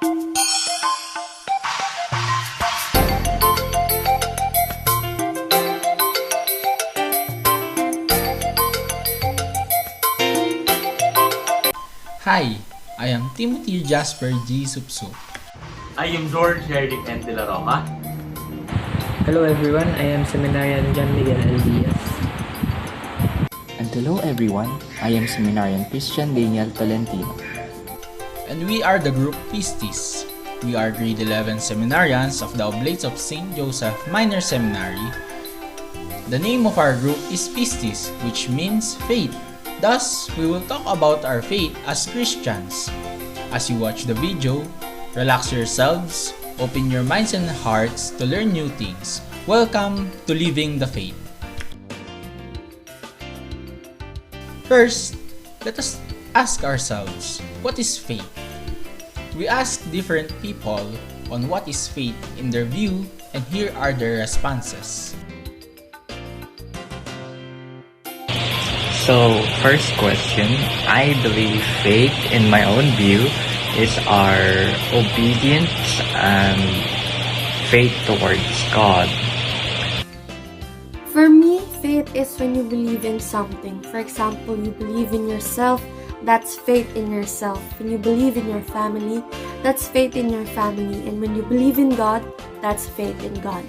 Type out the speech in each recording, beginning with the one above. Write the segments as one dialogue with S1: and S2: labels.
S1: Hi, I am Timothy Jasper G. Supsup.
S2: I am George Herrick N. De La Roca.
S3: Hello everyone, I am Seminarian John Miguel L. Diaz.
S4: And hello everyone, I am Seminarian Christian Daniel Tolentino.
S1: And we are the group Pistis. We are grade 11 seminarians of the Oblates of St. Joseph Minor Seminary. The name of our group is Pistis, which means faith. Thus, we will talk about our faith as Christians. As you watch the video, relax yourselves, open your minds and hearts to learn new things. Welcome to Living the Faith. First, let us ask ourselves, what is faith? We asked different people on what is faith in their view, and here are their responses.
S5: So, first question, I believe faith in my own view is our obedience and faith towards God.
S6: For me, faith is when you believe in something. For example, you believe in yourself, that's faith in yourself. When you believe in your family, that's faith in your family. And when you believe in God, that's faith in God.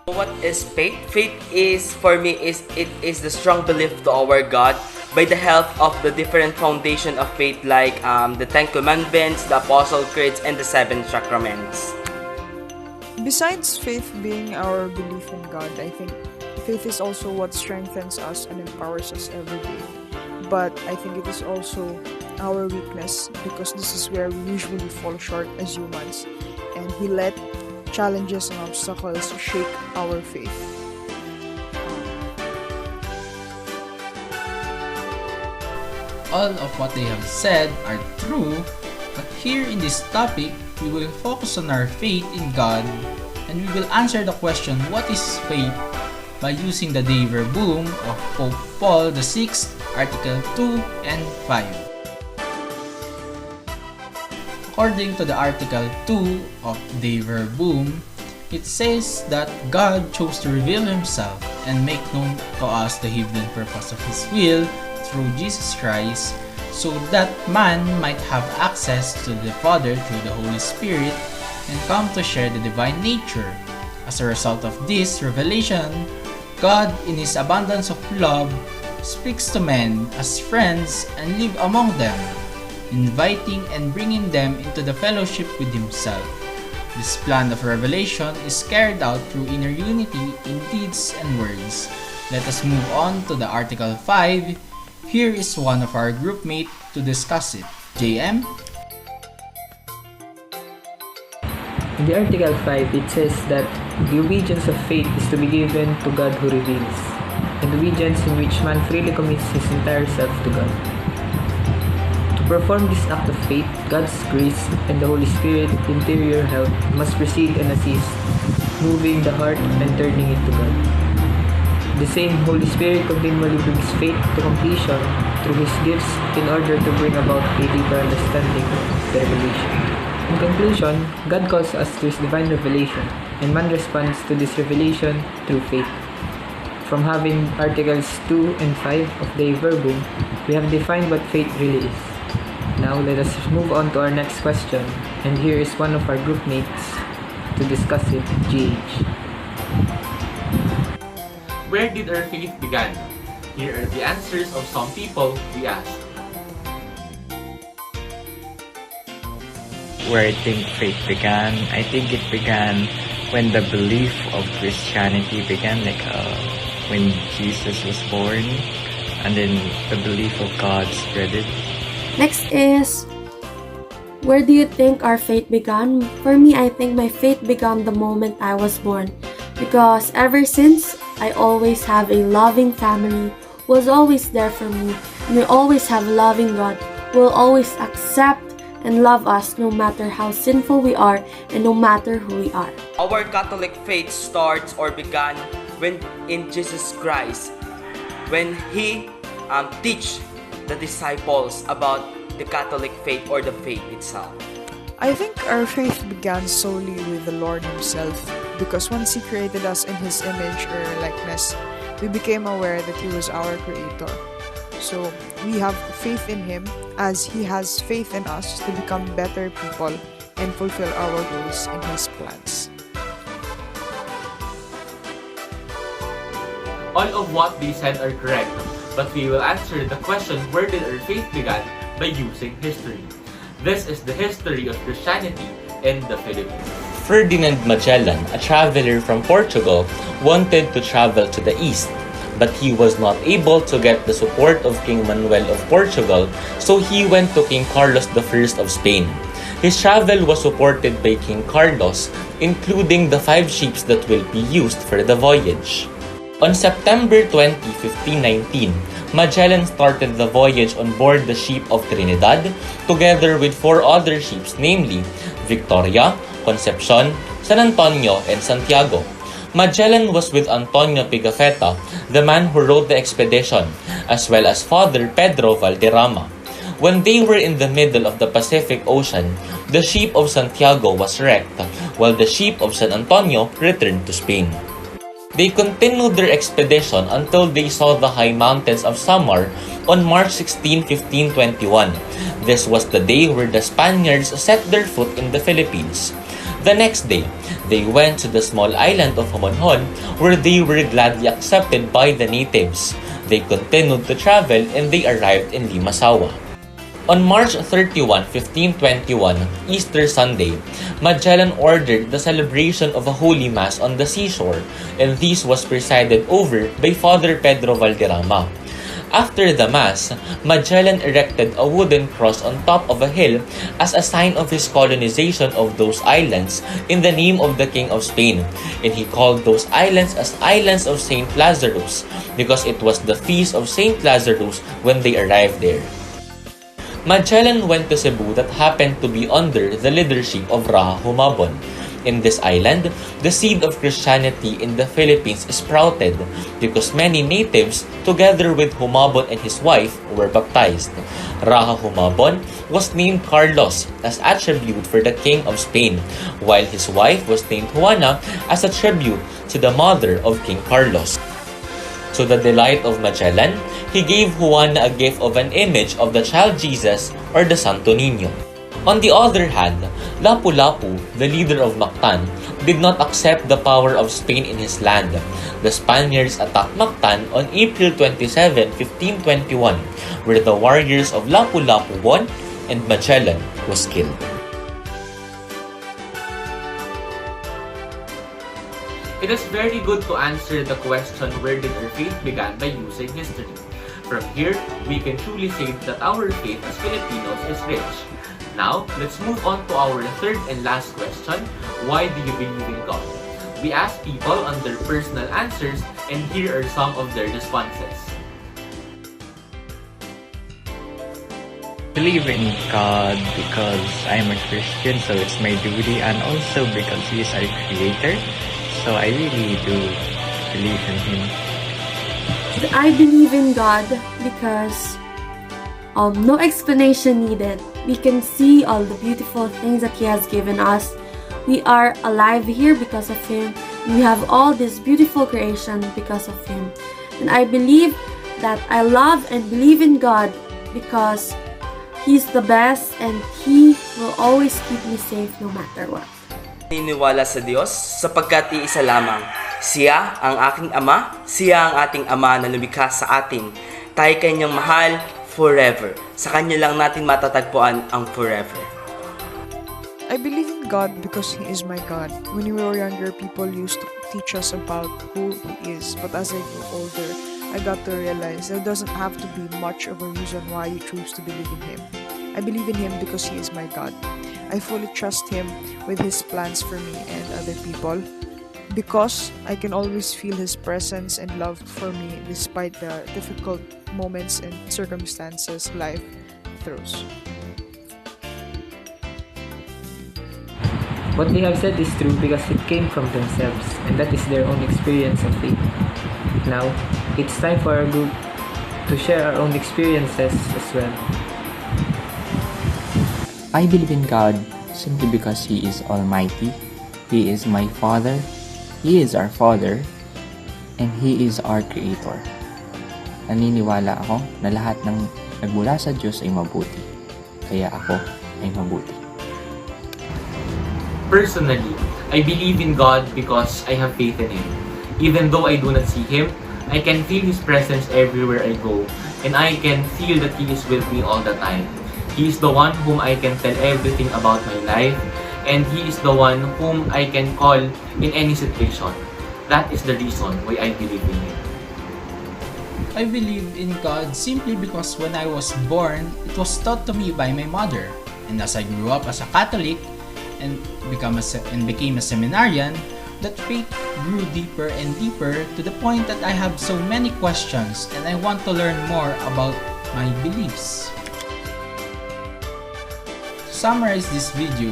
S7: What is faith? Faith is, for me, it is the strong belief to our God by the help of the different foundation of faith like the Ten Commandments, the Apostle Creeds, and the Seven Sacraments.
S8: Besides faith being our belief in God, I think faith is also what strengthens us and empowers us every day. But I think it is also our weakness because this is where we usually fall short as humans, and we let challenges and obstacles shake our faith.
S1: All of what they have said are true, but here in this topic, we will focus on our faith in God, and we will answer the question, what is faith, by using the De Verbum of Pope Paul VI, Article 2 and 5. According to the Article 2 of De Verbum, it says that God chose to reveal Himself and make known to us the hidden purpose of His will through Jesus Christ, so that man might have access to the Father through the Holy Spirit and come to share the divine nature. As a result of this revelation, God, in His abundance of love, speaks to men as friends and live among them, inviting and bringing them into the fellowship with Himself. This plan of revelation is carried out through inner unity in deeds and words. Let us move on to the Article 5. Here is one of our group mates to discuss it. JM?
S3: In the Article 5, it says that the obedience of faith is to be given to God who reveals, and obedience in which man freely commits his entire self to God. To perform this act of faith, God's grace and the Holy Spirit interior help must precede and assist, moving the heart and turning it to God. The same Holy Spirit continually brings faith to completion through His gifts in order to bring about a deeper understanding of the revelation. In conclusion, God calls us to His divine revelation, and man responds to this revelation through faith. From having Articles 2 and 5 of the Verbum, we have defined what faith really is. Now let us move on to our next question, and here is one of our group mates to discuss it, GH.
S2: Where did our faith begin? Here are the answers of some people we asked.
S5: Where I think faith began, I think it began when the belief of Christianity began, when Jesus was born, and then the belief of God spread.
S6: Next is, where do you think our faith began? For me, I think my faith began the moment I was born. Because ever since, I always have a loving family who was always there for me. And we always have a loving God who will always accept and love us no matter how sinful we are and no matter who we are.
S7: Our Catholic faith starts or began when in Jesus Christ, when He teach the disciples about the Catholic faith or the faith itself.
S8: I think our faith began solely with the Lord Himself, because once He created us in His image or likeness, we became aware that He was our Creator. So we have faith in Him as He has faith in us to become better people and fulfill our goals in His plans.
S2: All of what they said are correct, but we will answer the question, where did our faith begin, by using history. This is the history of Christianity in the Philippines.
S9: Ferdinand Magellan, a traveler from Portugal, wanted to travel to the east, but he was not able to get the support of King Manuel of Portugal, so he went to King Carlos I of Spain. His travel was supported by King Carlos, including the 5 ships that will be used for the voyage. On September 20, 1519, Magellan started the voyage on board the ship of Trinidad, together with 4 other ships, namely Victoria, Concepcion, San Antonio, and Santiago. Magellan was with Antonio Pigafetta, the man who wrote the expedition, as well as Father Pedro Valderrama. When they were in the middle of the Pacific Ocean, the ship of Santiago was wrecked, while the ship of San Antonio returned to Spain. They continued their expedition until they saw the high mountains of Samar on March 16, 1521. This was the day where the Spaniards set their foot in the Philippines. The next day, they went to the small island of Homonhon, where they were gladly accepted by the natives. They continued to travel and they arrived in Limasawa. On March 31, 1521, Easter Sunday, Magellan ordered the celebration of a Holy Mass on the seashore, and this was presided over by Father Pedro Valderrama. After the Mass, Magellan erected a wooden cross on top of a hill as a sign of his colonization of those islands in the name of the King of Spain, and he called those islands as Islands of Saint Lazarus because it was the feast of Saint Lazarus when they arrived there. Magellan went to Cebu that happened to be under the leadership of Raha Humabon. In this island, the seed of Christianity in the Philippines sprouted because many natives, together with Humabon and his wife, were baptized. Raha Humabon was named Carlos as a tribute for the King of Spain, while his wife was named Juana as a tribute to the mother of King Carlos. To the delight of Magellan, he gave Juana a gift of an image of the child Jesus or the Santo Niño. On the other hand, Lapu-Lapu, the leader of Mactan, did not accept the power of Spain in his land. The Spaniards attacked Mactan on April 27, 1521, where the warriors of Lapu-Lapu won and Magellan was killed.
S2: It is very good to answer the question, where did our faith begin, by using history. From here, we can truly say that our faith as Filipinos is rich. Now, let's move on to our third and last question, why do you believe in God? We asked people on their personal answers, and here are some of their responses.
S5: Believe in God because I'm a Christian, so it's my duty, and also because He is our Creator. So I really do believe in Him.
S6: I believe in God because no explanation needed. We can see all the beautiful things that He has given us. We are alive here because of Him. We have all this beautiful creation because of Him. And I believe that I love and believe in God because He's the best and He will always keep me safe no matter what.
S7: Naniniwala sa Diyos sapagkat iisa lamang. Siya ang aking Ama, Siya ang ating Ama na lumikha sa atin. Tayo Kanyang mahal forever. Sa Kanya lang natin matatagpuan ang forever.
S8: I believe in God because He is my God. When we were younger, people used to teach us about who He is. But as I grew older, I got to realize there doesn't have to be much of a reason why you choose to believe in Him. I believe in Him because He is my God. I fully trust Him with His plans for me and other people because I can always feel His presence and love for me despite the difficult moments and circumstances life throws.
S3: What they have said is true because it came from themselves, and that is their own experience of faith. Now, it's time for our group to share our own experiences as well.
S4: I believe in God simply because He is Almighty. He is my Father, He is our Father, and He is our Creator. Naniniwala ako na lahat ng nagmula sa Diyos ay mabuti, kaya ako ay mabuti.
S2: Personally, I believe in God because I have faith in Him. Even though I do not see Him, I can feel His presence everywhere I go, and I can feel that He is with me all the time. He is the one whom I can tell everything about my life, and He is the one whom I can call in any situation. That is the reason why I believe in Him.
S1: I believe in God simply because when I was born, it was taught to me by my mother. And as I grew up as a Catholic and became a seminarian, that faith grew deeper and deeper to the point that I have so many questions and I want to learn more about my beliefs. To summarize this video,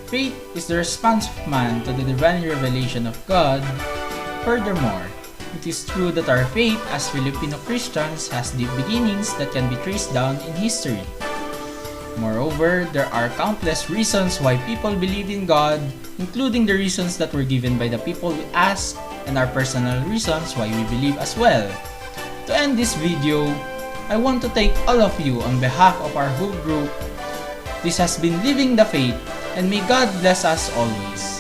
S1: faith is the response of man to the divine revelation of God. Furthermore, it is true that our faith as Filipino Christians has deep beginnings that can be traced down in history. Moreover, there are countless reasons why people believe in God, including the reasons that were given by the people we ask and our personal reasons why we believe as well. To end this video, I want to thank all of you on behalf of our whole group. This has been Living the Faith, and may God bless us always.